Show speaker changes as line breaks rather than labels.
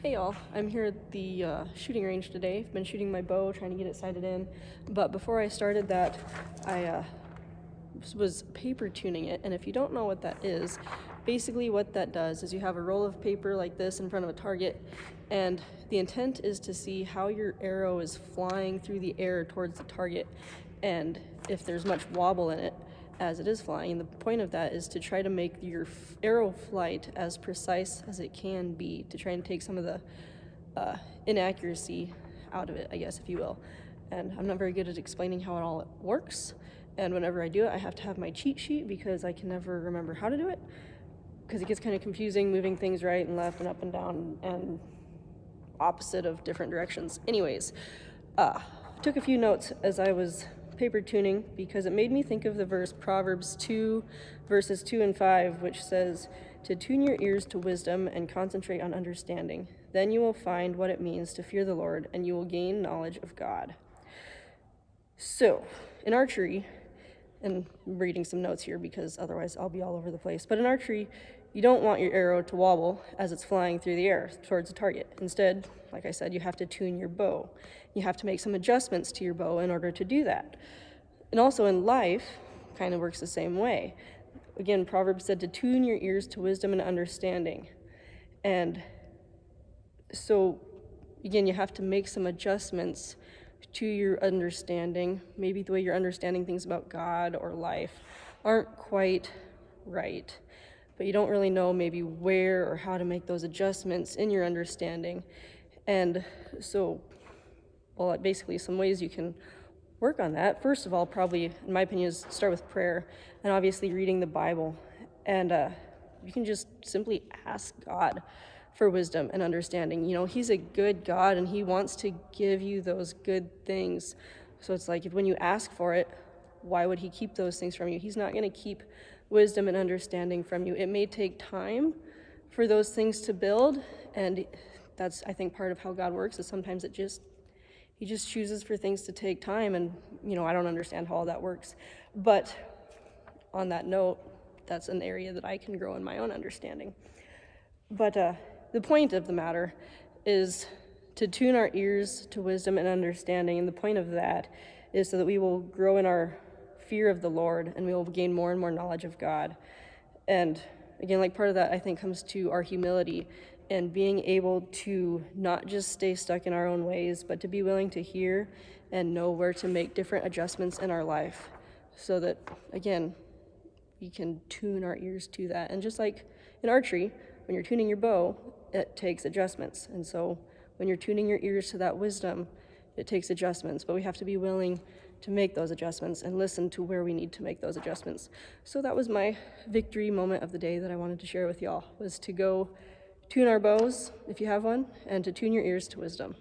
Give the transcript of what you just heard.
Hey y'all, I'm here at the shooting range today. I've been shooting my bow, trying to get it sighted in, but before I started that, I was paper tuning it, and if you don't know what that is, basically what that does is you have a roll of paper like this in front of a target, and the intent is to see how your arrow is flying through the air towards the target, and if there's much wobble in it as it is flying. And the point of that is to try to make your arrow flight as precise as it can be, to try and take some of the inaccuracy out of it, I guess, if you will. And I'm not very good at explaining how it all works, and whenever I do it, I have to have my cheat sheet because I can never remember how to do it, because it gets kind of confusing moving things right and left and up and down and opposite of different directions. Anyways, took a few notes as I was paper tuning because it made me think of the verse Proverbs 2 verses 2 and 5, which says to tune your ears to wisdom and concentrate on understanding. Then you will find what it means to fear the Lord, and you will gain knowledge of God. So in archery, and I'm reading some notes here because otherwise I'll be all over the place, but in archery, you don't want your arrow to wobble as it's flying through the air towards the target. Instead, like I said, you have to tune your bow. You have to make some adjustments to your bow in order to do that. And also in life, kind of works the same way. Again, Proverbs said to tune your ears to wisdom and understanding. And so, again, you have to make some adjustments to your understanding. Maybe the way you're understanding things about God or life aren't quite right, but you don't really know maybe where or how to make those adjustments in your understanding. And so, well, basically some ways you can work on that. First of all, probably, in my opinion, is start with prayer and obviously reading the Bible. And you can just simply ask God for wisdom and understanding. You know, he's a good God and he wants to give you those good things. So it's like, when you ask for it, why would he keep those things from you? He's not going to keep wisdom and understanding from you. It may take time for those things to build, and that's, I think, part of how God works, is sometimes he just chooses for things to take time, and I don't understand how all that works. But on that note, that's an area that I can grow in my own understanding. But the point of the matter is to tune our ears to wisdom and understanding, and the point of that is so that we will grow in our fear of the Lord, and we will gain more and more knowledge of God. And again, like, part of that, I think, comes to our humility and being able to not just stay stuck in our own ways, but to be willing to hear and know where to make different adjustments in our life, so that, again, we can tune our ears to that. And just like in archery, when you're tuning your bow, it takes adjustments. And so when you're tuning your ears to that wisdom, it takes adjustments, but we have to be willing to make those adjustments and listen to where we need to make those adjustments. So that was my victory moment of the day that I wanted to share with y'all, was to go tune our bows, if you have one, and to tune your ears to wisdom.